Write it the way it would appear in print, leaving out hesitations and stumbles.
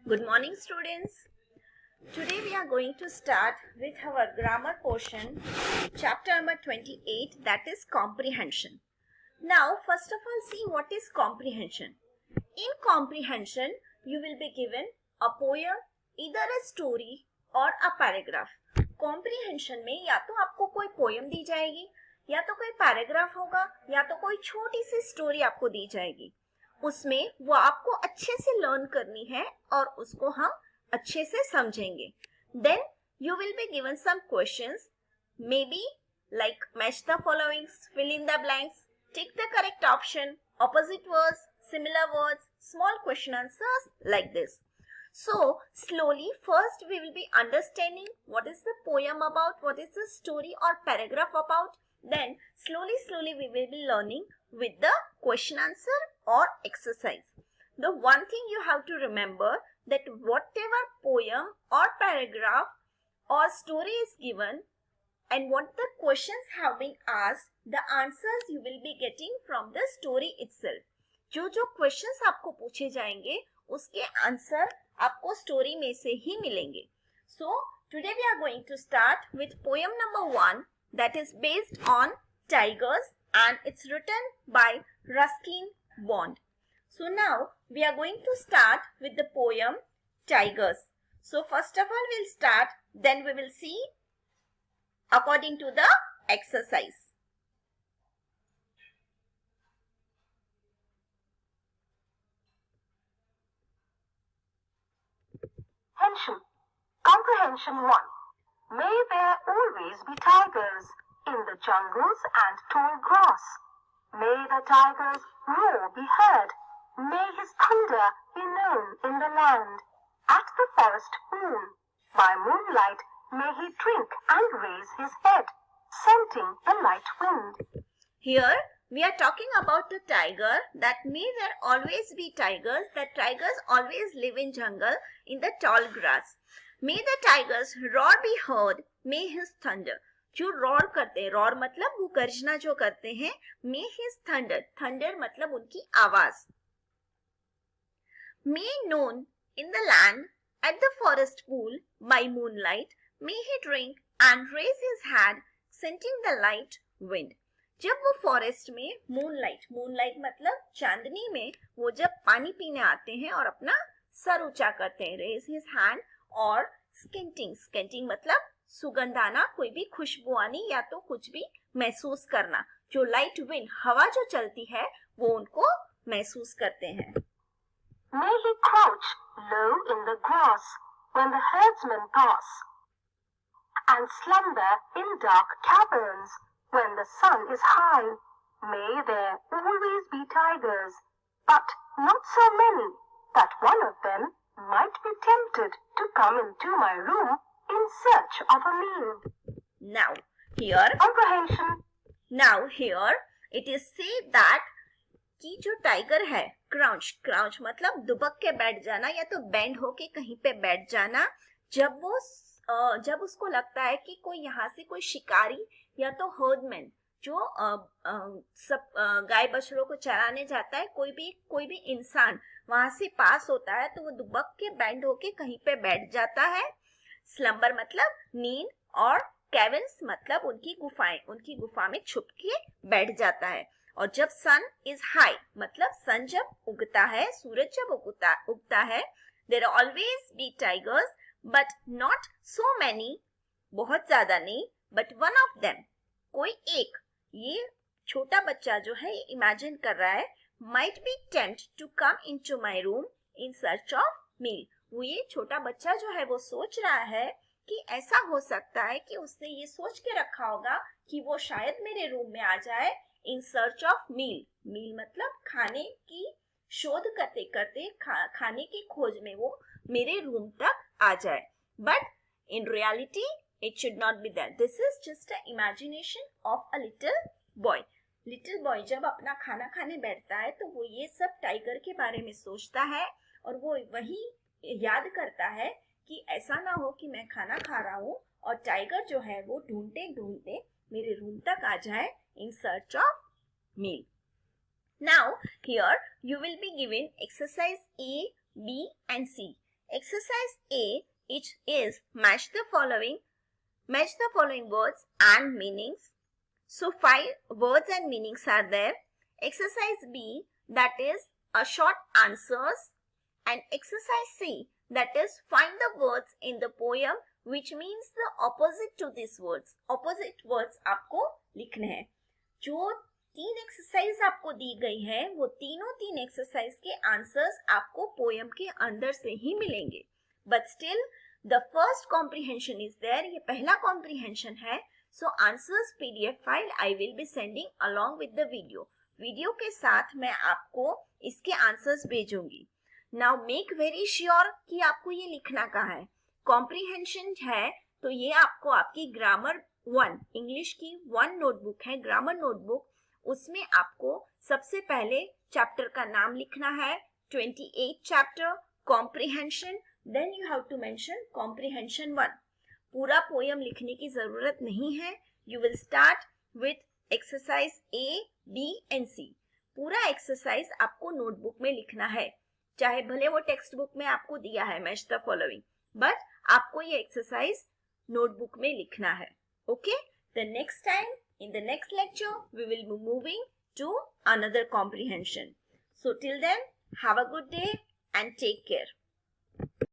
Good morning, students. Today we are going to start with our grammar portion, chapter number 28, that is comprehension. Now, first of all, see what is comprehension. In comprehension, you will be given a poem, either a story or a paragraph. Comprehension में या तो आपको कोई poem दी जाएगी, या तो कोई paragraph होगा, या तो कोई छोटी सी story आपको दी जाएगी. उसमें वो आपको अच्छे से लर्न करनी है और उसको हम अच्छे से समझेंगे. Then you will be given some questions, maybe like match the followings, fill in the blanks, tick the correct option, opposite words, similar words, small question answers like this. So slowly first we will be understanding what is the poem about, what is the story or paragraph about. Then slowly we will be learning with the question answer or exercise. The one thing you have to remember that whatever poem or paragraph or story is given and what the questions have been asked, the answers you will be getting from the story itself. जो questions आपको पूछे जाएंगे उसके answer आपको story में से ही मिलेंगे. So today we are going to start with poem number 1 that is based on tigers and it's written by Ruskin Bond. So now we are going to start with the poem Tigers. So first of all we'll start, then we will see according to the exercise. Comprehension 1. May there always be tigers in the jungles and tall grass. May the tiger's roar be heard. May his thunder be known in the land. At the forest moon, by moonlight, may he drink and raise his head, scenting the light wind. Here we are talking about the tiger, that may there always be tigers, that tigers always live in jungle in the tall grass. May the tiger's roar be heard, may his thunder. जो roar करते हैं, roar मतलब वो गर्जना जो करते हैं, may his thunder मतलब उनकी आवाज. May known in the land at the forest pool by moonlight, may he drink and raise his head, scenting the light wind. जब वो फॉरेस्ट में मूनलाइट मतलब चांदनी में वो जब पानी पीने आते हैं और अपना सर ऊंचा करते हैं, रेज हिज हैंड, और स्केंटिंग मतलब सुगंध आना, कोई भी खुशबू आनी या तो कुछ भी महसूस करना. जो लाइट विंड हवा जो चलती है वो उनको महसूस करते हैं. May he crouch low in the grass when the herdsmen pass, and slumber in dark caverns when the sun is high. May there always be tigers, but not so many that one of them might be tempted to come into my room in search of a meal. Now here Comprehension. Now here it is said that कि जो tiger है crouch मतलब दुबक के बैठ जाना या तो bend होके कहीं पे बैठ जाना, जब उसको लगता है कि कोई यहाँ से कोई शिकारी या तो हर्डमैन जो सब गाय बछड़ों को चराने जाता है, कोई भी इंसान वहां से पास होता है तो वो दुबक के बैंड होके कहीं पे बैठ जाता है. स्लम्बर मतलब नींद और कैवर्न्स मतलब उनकी गुफा में छुप के बैठ जाता है. और जब सन इज हाई मतलब सन जब उगता है, सूरज जब उगता है, there are always be tigers but not so many, बहुत ज्यादा नहीं, बट वन ऑफ देम, कोई एक, ये छोटा बच्चा जो है इमेजिन कर रहा है, might be tempt to come into my room in search of meal. वो ये छोटा बच्चा जो है वो सोच रहा है कि ऐसा हो सकता है कि उसने ये सोच के रखा होगा कि वो शायद मेरे रूम में आ जाए इन सर्च ऑफ मील मतलब खाने की शोध करते करते खाने की खोज में वो मेरे रूम तक आ जाए. But in reality it should not be that. This is just an imagination of a little boy. Little boy जब अपना खाना खाने बैठता है तो वो ये सब टाइगर के बारे में सोचता है और वो वही याद करता है कि ऐसा ना हो कि मैं खाना खा रहा हूँ और टाइगर जो है वो ढूंढते मेरे रूम तक आ जाए in search of meal. Now here you will be given exercise A, B and C. exercise A, it is match the following words and meanings. So 5 words and meanings are there. Exercise B, that is a short answers, and exercise C, that is find the words in the poem which means the opposite to these words. Opposite words आपको लिखने हैं. जो 3 exercise आपको दी गई है वो तीनों 3 exercise के आंसर्स आपको पोयम के अंदर से ही मिलेंगे. But still the first comprehension is there. ये पहला कॉम्प्रिहेंशन है. So answers PDF file I will be sending along with the video. Video के साथ मैं आपको इसके आंसर्स भेजूंगी. नाउ मेक वेरी श्योर कि आपको ये लिखना कहाँ है. कॉम्प्रिहेंशन है तो ये आपको आपकी ग्रामर 1 इंग्लिश की 1 नोटबुक है, ग्रामर नोटबुक. उसमें आपको सबसे पहले चैप्टर का नाम लिखना है. 28 chapter comprehension. Then you have to mention comprehension 1. पूरा पोयम लिखने की जरूरत नहीं है. You will start with exercise A, B and C. पूरा एक्सरसाइज आपको नोटबुक में लिखना है. चाहे भले वो टेक्स्ट बुक में आपको दिया है मैच द फॉलोइंग, बट आपको ये एक्सरसाइज नोटबुक में लिखना है. Okay, the next time in the next lecture we will be moving to another comprehension. So till then, have a good day and take care.